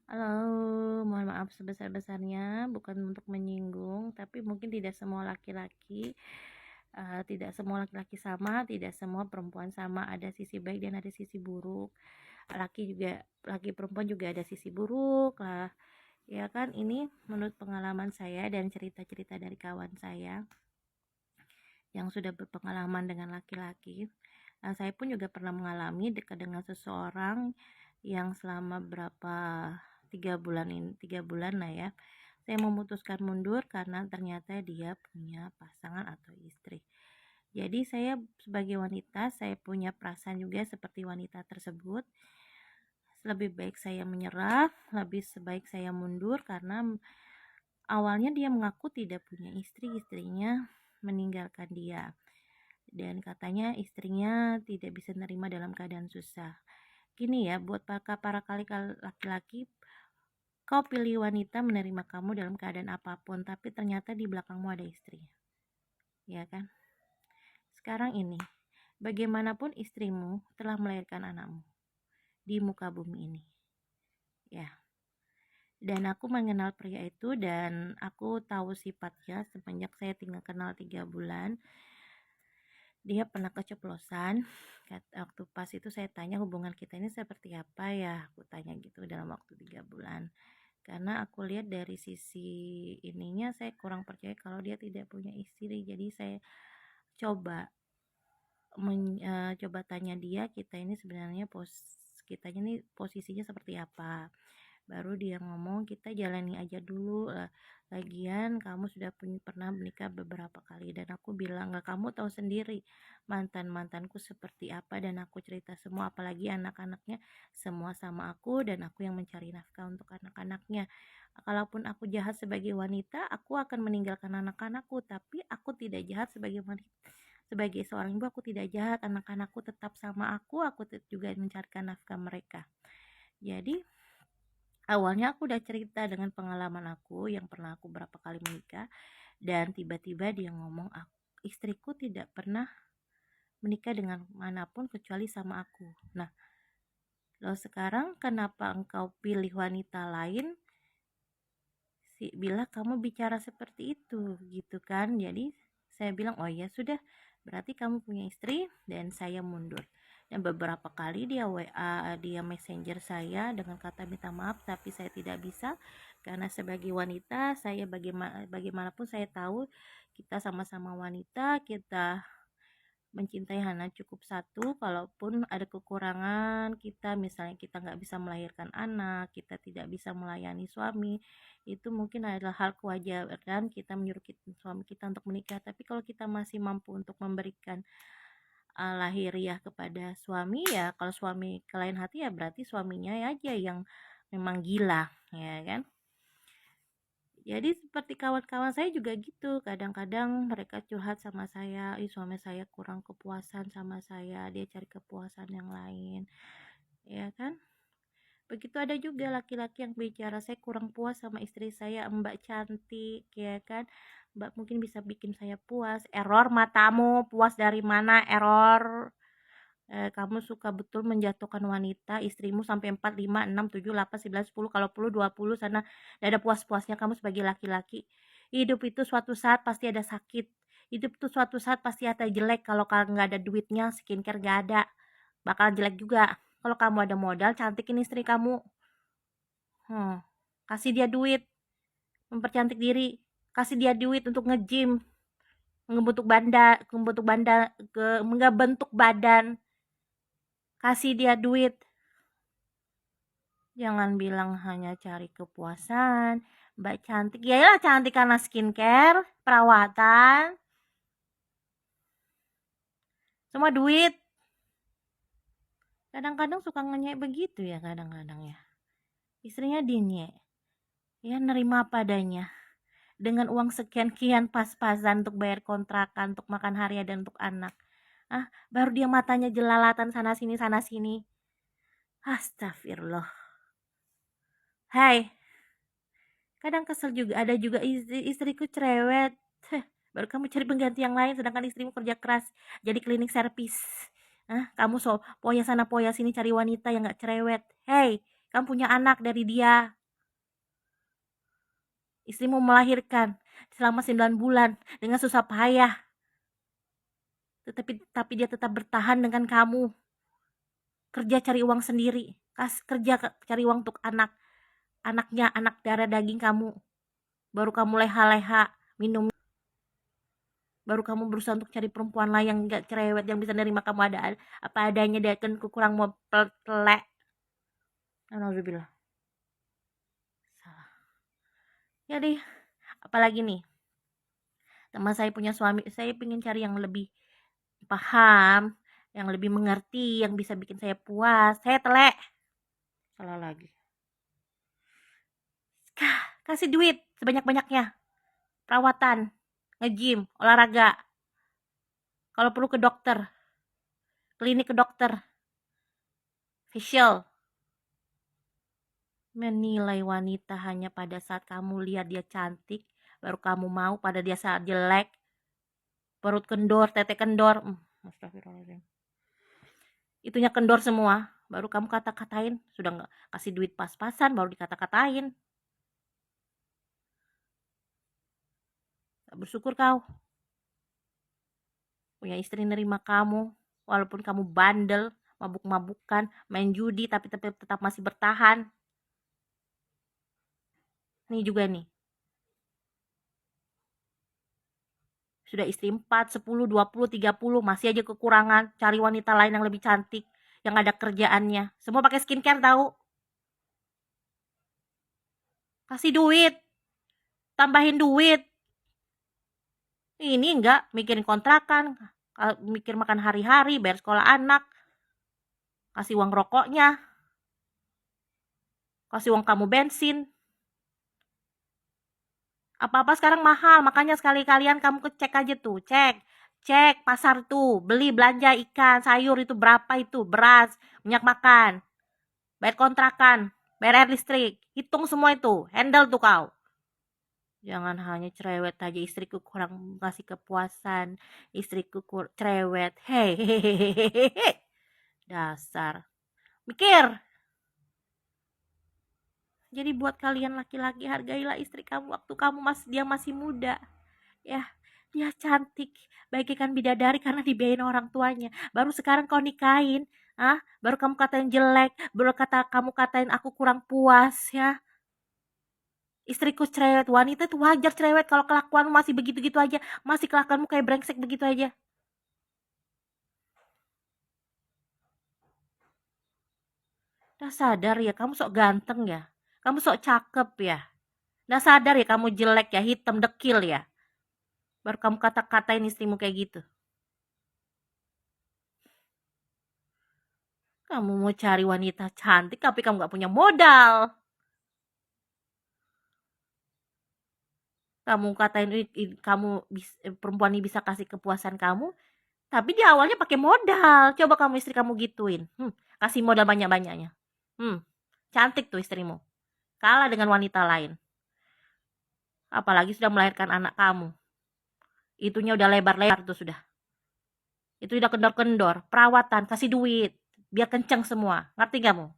Halo, mohon maaf sebesar-besarnya, bukan untuk menyinggung, tapi mungkin tidak semua laki-laki, tidak semua laki-laki sama, tidak semua perempuan sama, ada sisi baik dan ada sisi buruk. Laki perempuan juga ada sisi buruk lah, ya kan? Ini menurut pengalaman saya dan cerita-cerita dari kawan saya yang sudah berpengalaman dengan laki-laki. Saya pun juga pernah mengalami dekat dengan seseorang yang selama berapa 3 bulan lah ya, saya memutuskan mundur karena ternyata dia punya pasangan atau istri. Jadi saya sebagai wanita, saya punya perasaan juga seperti wanita tersebut. Lebih baik saya menyerah, lebih sebaik saya mundur karena awalnya dia mengaku tidak punya istri, istrinya meninggalkan dia. Dan katanya istrinya tidak bisa nerima dalam keadaan susah. Gini ya, buat para kali laki-laki, kau pilih wanita menerima kamu dalam keadaan apapun, tapi ternyata di belakangmu ada istri, ya kan? Sekarang ini, bagaimanapun istrimu telah melahirkan anakmu di muka bumi ini, ya. Dan aku mengenal pria itu dan aku tahu sifatnya semenjak saya tinggal kenal 3 bulan. Dia pernah keceplosan. Waktu pas itu saya tanya hubungan kita ini seperti apa ya, aku tanya gitu dalam waktu 3 bulan. Karena aku lihat dari sisi ininya saya kurang percaya kalau dia tidak punya istri. Jadi saya coba coba tanya dia, kita ini sebenarnya kitanya ini posisinya seperti apa. Baru dia ngomong, kita jalani aja dulu, lagian kamu sudah pernah menikah beberapa kali. Dan aku bilang, nggak, kamu tahu sendiri mantanku seperti apa, dan aku cerita semua, apalagi anak-anaknya semua sama aku, dan aku yang mencari nafkah untuk anak-anaknya. Kalaupun aku jahat sebagai wanita, aku akan meninggalkan anak-anakku, tapi aku tidak jahat sebagai wanita. Sebagai seorang ibu, aku tidak jahat, anak-anakku tetap sama aku juga mencarikan nafkah mereka. Jadi awalnya aku udah cerita dengan pengalaman aku yang pernah aku berapa kali menikah, dan tiba-tiba dia ngomong, istriku tidak pernah menikah dengan manapun kecuali sama aku. Nah, lo sekarang kenapa engkau pilih wanita lain? Bila kamu bicara seperti itu, gitu kan. Jadi saya bilang, oh ya sudah, berarti kamu punya istri, dan saya mundur. Dan beberapa kali dia WA, dia messenger saya dengan kata minta maaf, tapi saya tidak bisa karena sebagai wanita saya bagaimanapun saya tahu kita sama-sama wanita, kita mencintai hanya cukup satu. Kalaupun ada kekurangan kita, misalnya kita nggak bisa melahirkan anak, kita tidak bisa melayani suami, itu mungkin adalah hal kewajaran kita menyuruh suami kita untuk menikah. Tapi kalau kita masih mampu untuk memberikan lahiriah kepada suami, ya kalau suami ke lain hati, ya berarti suaminya aja yang memang gila, ya kan. Jadi seperti kawan-kawan saya juga gitu, kadang-kadang mereka curhat sama saya, suami saya kurang kepuasan sama saya, dia cari kepuasan yang lain, ya kan. Begitu ada juga laki-laki yang bicara, saya kurang puas sama istri saya, mbak cantik, ya kan, mbak mungkin bisa bikin saya puas. Error matamu, puas dari mana? Error. Kamu suka betul menjatuhkan wanita, istrimu sampai 4, 5, 6, 7, 8, 9, 10, kalau perlu 20 sana. Tidak ada puas-puasnya kamu sebagai laki-laki. Hidup itu suatu saat pasti ada sakit. Hidup itu suatu saat pasti ada jelek. Kalau kamu nggak ada duitnya, skincare nggak ada, bakal jelek juga. Kalau kamu ada modal, cantikin istri kamu. Kasih dia duit, mempercantik diri. Kasih dia duit untuk nge-gym, ngebentuk badan. Kasih dia duit. Jangan bilang hanya cari kepuasan, mbak cantik. Yaelah, cantik karena skincare, perawatan, semua duit. Kadang-kadang suka ngenyek begitu ya, kadang-kadang ya. Istrinya dinyek, ya nerima apa adanya. Dengan uang sekian-kian pas-pasan untuk bayar kontrakan, untuk makan harian dan untuk anak. Baru dia matanya jelalatan sana sini sana sini. Astagfirullah. Hai, kadang kesel juga, ada juga istriku cerewet. Baru kamu cari pengganti yang lain, sedangkan istrimu kerja keras jadi klinik servis. Kamu poya sana poya sini cari wanita yang gak cerewet. Hey, Kamu punya anak dari dia. Istrimu melahirkan selama 9 bulan dengan susah payah. Tapi dia tetap bertahan dengan kamu. Kerja cari uang sendiri. Kerja cari uang untuk anaknya, anak darah daging kamu. Baru kamu leha-leha minum. Baru kamu berusaha untuk cari perempuan lain yang gak cerewet, yang bisa nerima kamu apa adanya, dia kan kurang mau telek. Alhamdulillah. Salah. Jadi apalagi nih, teman saya punya suami, saya pengen cari yang lebih paham, yang lebih mengerti, yang bisa bikin saya puas. Saya telek. Salah lagi. Kasih duit sebanyak-banyaknya. Perawatan, nge-gym, olahraga. Kalau perlu ke dokter, klinik ke dokter, facial. Menilai wanita hanya pada saat kamu lihat dia cantik, baru kamu mau, pada dia saat jelek, perut kendor, tete kendor. Astagfirullahaladzim. Itunya kendor semua, baru kamu kata-katain. Sudah nggak kasih duit pas-pasan, baru dikata-katain. Gak bersyukur kau punya istri nerima kamu, walaupun kamu bandel, mabuk-mabukan, main judi, tapi tetap masih bertahan. Nih juga nih, sudah istri 4, 10, 20, 30, masih aja kekurangan, cari wanita lain yang lebih cantik, yang ada kerjaannya. Semua pakai skincare tahu. Kasih duit, tambahin duit. Ini enggak mikirin kontrakan, mikir makan hari-hari, bayar sekolah anak, kasih uang rokoknya, kasih uang kamu bensin. Apa-apa sekarang mahal, makanya sekali-kalian kamu cek aja tuh, cek pasar tuh, beli belanja ikan, sayur itu berapa itu, beras, minyak makan, bayar kontrakan, bayar air listrik, hitung semua itu, handle tuh kau. Jangan hanya cerewet aja, istriku kurang kasih kepuasan, istriku cerewet, hehehehe, dasar, mikir. Jadi buat kalian laki-laki, hargailah istri kamu waktu dia masih muda, ya. Dia cantik, bagaikan bidadari karena dibiayain orang tuanya. Baru sekarang kau nikahin, baru kamu katain jelek, baru kamu katain aku kurang puas, ya. Istriku cerewet, wanita itu wajar cerewet kalau kelakuanmu masih begitu-gitu aja, masih kelakuanmu kayak brengsek begitu aja. Udah sadar ya, kamu sok ganteng ya, kamu sok cakep ya. Udah sadar ya, kamu jelek ya, hitam dekil ya. Baru kamu kata-katain istrimu kayak gitu. Kamu mau cari wanita cantik tapi kamu gak punya modal. Kamu katain perempuan ini bisa kasih kepuasan kamu, tapi di awalnya pakai modal. Coba kamu istri kamu gituin, kasih modal banyak-banyaknya, cantik tuh istrimu, kalah dengan wanita lain. Apalagi sudah melahirkan anak kamu, itunya udah lebar-lebar tuh sudah. Itu udah kendor-kendor, perawatan, kasih duit, biar kenceng semua, ngerti kamu?